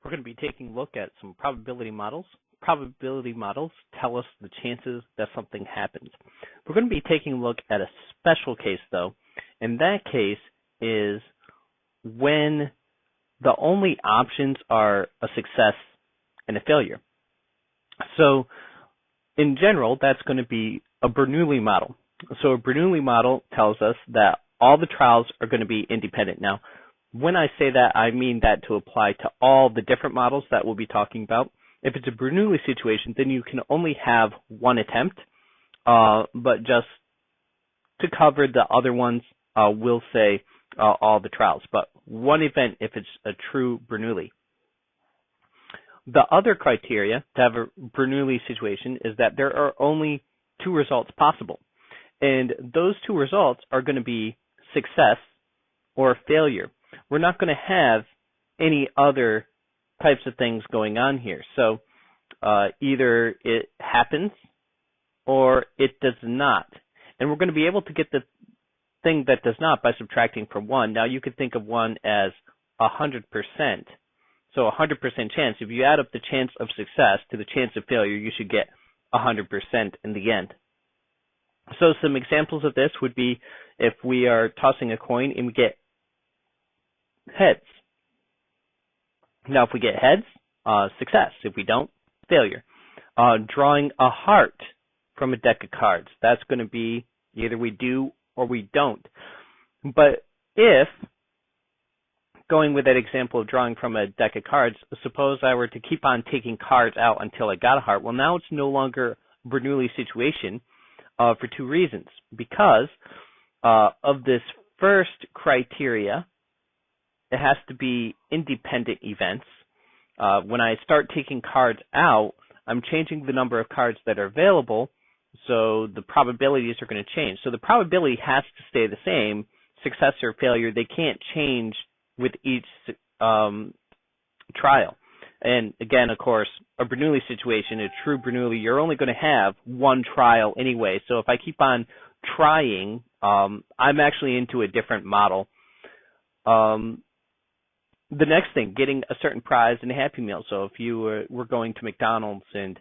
We're going to be taking a look at some probability models. Probability models tell us the chances that something happens. We're going to be taking a look at a special case, though, and that case is when the only options are a success and a failure. So in general, that's going to be a Bernoulli model. So a Bernoulli model tells us that all the trials are going to be independent. Now, when I say that, I mean that to apply to all the different models that we'll be talking about. If it's a Bernoulli situation, then you can only have one attempt, but just to cover the other ones, we'll say all the trials, but one event if it's a true Bernoulli. The other criteria to have a Bernoulli situation is that there are only two results possible, and those two results are going to be success or failure. We're not going to have any other types of things going on here. So either it happens or it does not. And we're going to be able to get the thing that does not by subtracting from 1. Now you could think of 1 as 100%. So 100% chance. If you add up the chance of success to the chance of failure, you should get 100% in the end. So some examples of this would be if we are tossing a coin and we get heads. Now, if we get heads, success. If we don't, failure. Drawing a heart from a deck of cards. That's going to be either we do or we don't. But if, going with that example of drawing from a deck of cards, suppose I were to keep on taking cards out until I got a heart. Well, now it's no longer a Bernoulli situation for two reasons. Because of this first criteria, it has to be independent events. When I start taking cards out, I'm changing the number of cards that are available, so the probabilities are going to change. So the probability has to stay the same, success or failure. They can't change with each trial. And again, of course, a Bernoulli situation, a true Bernoulli, you're only going to have one trial anyway. So if I keep on trying, I'm actually into a different model. The next thing, getting a certain prize in a Happy Meal. So if you were going to McDonald's and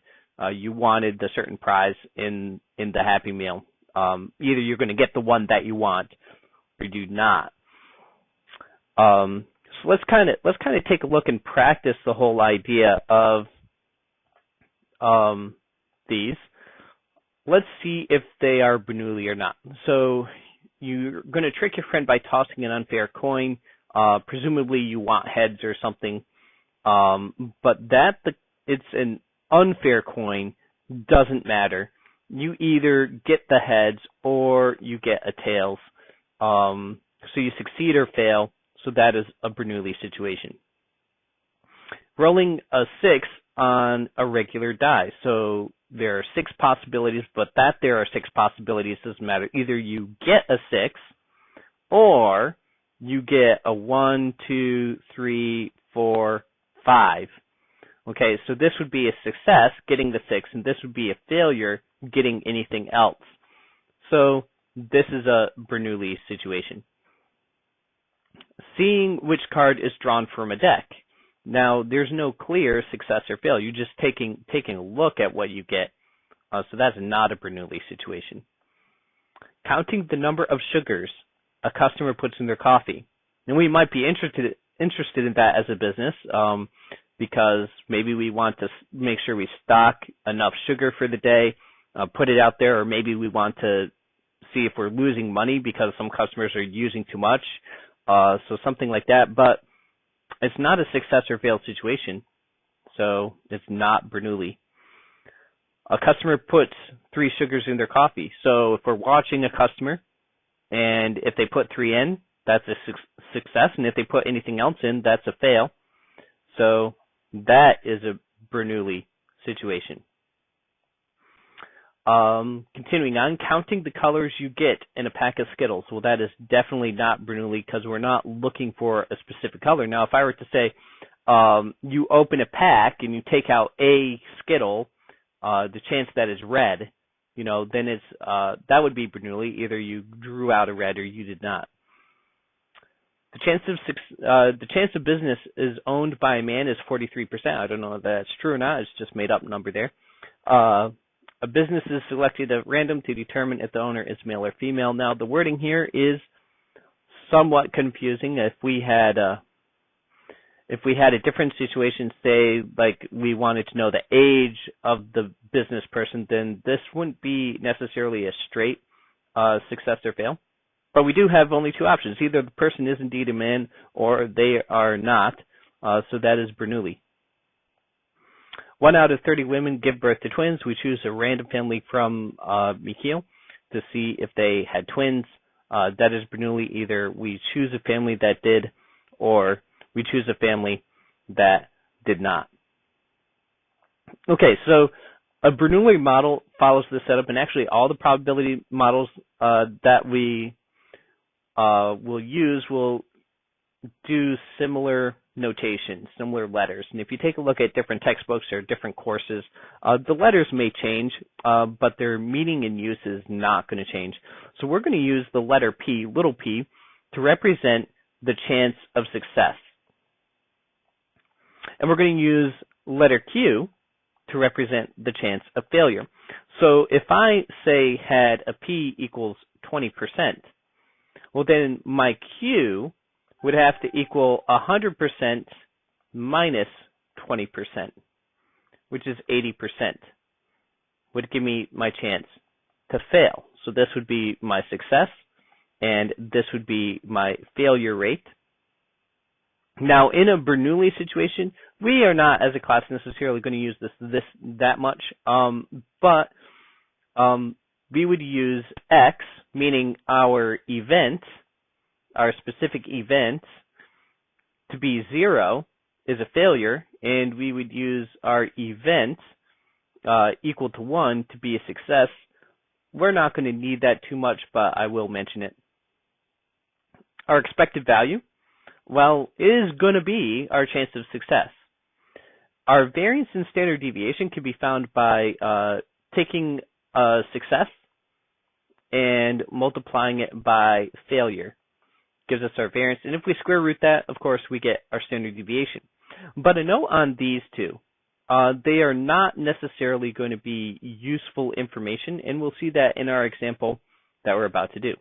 you wanted the certain prize in the Happy Meal, either you're going to get the one that you want or you do not. So let's kind of take a look and practice the whole idea of these. Let's see if they are Bernoulli or not. So you're going to trick your friend by tossing an unfair coin. Presumably you want heads or something, but it's an unfair coin doesn't matter. You either get the heads or you get a tails. So you succeed or fail. So that is a Bernoulli situation. Rolling a 6 on a regular die. So there are 6 possibilities, but that there are 6 possibilities doesn't matter. Either you get a 6 or you get a 1, 2, 3, 4, 5. Okay, so this would be a success, getting the 6, and this would be a failure, getting anything else. So this is a Bernoulli situation. Seeing which card is drawn from a deck. Now, there's no clear success or failure. You're just taking a look at what you get. So that's not a Bernoulli situation. Counting the number of sugars a customer puts in their coffee. And we might be interested in that as a business because maybe we want to make sure we stock enough sugar for the day, put it out there, or maybe we want to see if we're losing money because some customers are using too much. So something like that, but it's not a success or fail situation, so it's not Bernoulli. A customer puts 3 sugars in their coffee. So if we're watching a customer, and if they put 3 in, that's a success, and if they put anything else in, that's a fail. So that is a Bernoulli situation. Continuing on, counting the colors you get in a pack of Skittles. Well, that is definitely not Bernoulli because we're not looking for a specific color. Now, if I were to say you open a pack and you take out a Skittle, the chance that is red, then it's that would be Bernoulli. Either you drew out a red or you did not. The chance of business is owned by a man is 43%. I don't know if that's true or not. It's just made up number there. A business is selected at random to determine if the owner is male or female. Now, the wording here is somewhat confusing. If we had a different situation, say like we wanted to know the age of the business person, then this wouldn't be necessarily a straight success or fail. But we do have only two options. Either the person is indeed a man or they are not. So that is Bernoulli. 1 out of 30 women give birth to twins. We choose a random family from Mikhail to see if they had twins. That is Bernoulli. Either we choose a family that did or we choose a family that did not. Okay, so a Bernoulli model follows this setup, and actually all the probability models that we will use will do similar notation, similar letters. And if you take a look at different textbooks or different courses, the letters may change, but their meaning and use is not going to change. So we're going to use the letter P, little p, to represent the chance of success. And we're going to use letter Q to represent the chance of failure. So if I say had a P equals 20%, well then my Q would have to equal 100% minus 20%, which is 80%, would give me my chance to fail. So this would be my success, and this would be my failure rate. Now, in a Bernoulli situation, we are not, as a class, necessarily going to use that much, but we would use X, meaning our event, our specific event, to be 0 is a failure, and we would use our event equal to 1 to be a success. We're not going to need that too much, but I will mention it. Our expected value, well, is going to be our chance of success. Our variance in standard deviation can be found by taking a success and multiplying it by failure. Gives us our variance, and if we square root that, of course, we get our standard deviation. But a note on these two, they are not necessarily going to be useful information, and we'll see that in our example that we're about to do.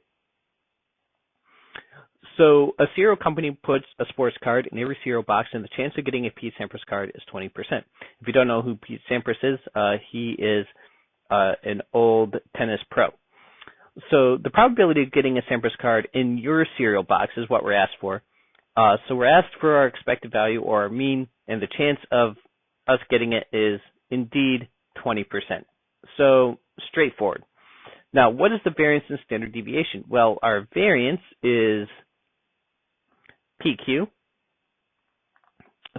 So a cereal company puts a sports card in every cereal box, and the chance of getting a Pete Sampras card is 20%. If you don't know who Pete Sampras is, he is an old tennis pro. So the probability of getting a Sampras card in your cereal box is what we're asked for. So we're asked for our expected value or our mean, and the chance of us getting it is indeed 20%. So straightforward. Now, what is the variance in standard deviation? Well, our variance is PQ.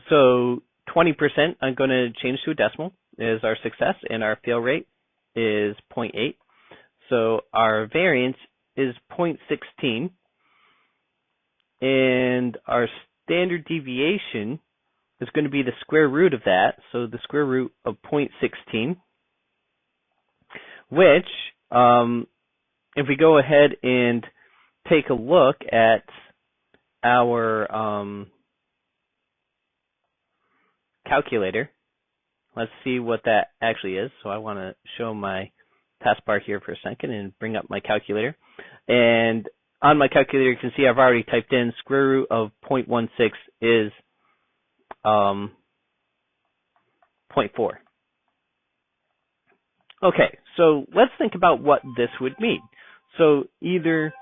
So 20%, I'm going to change to a decimal, is our success, and our fail rate is 0.8. So our variance is 0.16, and our standard deviation is going to be the square root of that, so the square root of 0.16, which, if we go ahead and take a look at our calculator, let's see what that actually is. So I want to show my taskbar here for a second and bring up my calculator. And on my calculator, you can see I've already typed in square root of 0.16 is 0.4. Okay, so let's think about what this would mean. So either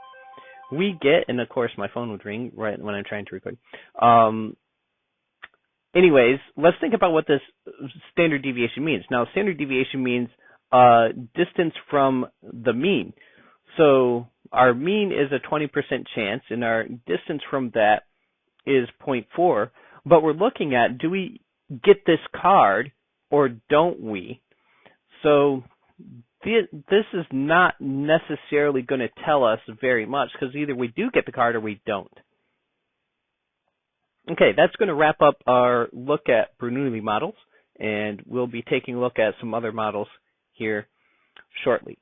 we get, and of course my phone would ring right when I'm trying to record. Anyways, let's think about what this standard deviation means. Now, standard deviation means distance from the mean. So our mean is a 20% chance, and our distance from that is 0.4. But we're looking at, do we get this card or don't we? So this is not necessarily going to tell us very much, because either we do get the card or we don't. Okay, that's going to wrap up our look at Bernoulli models, and we'll be taking a look at some other models here shortly.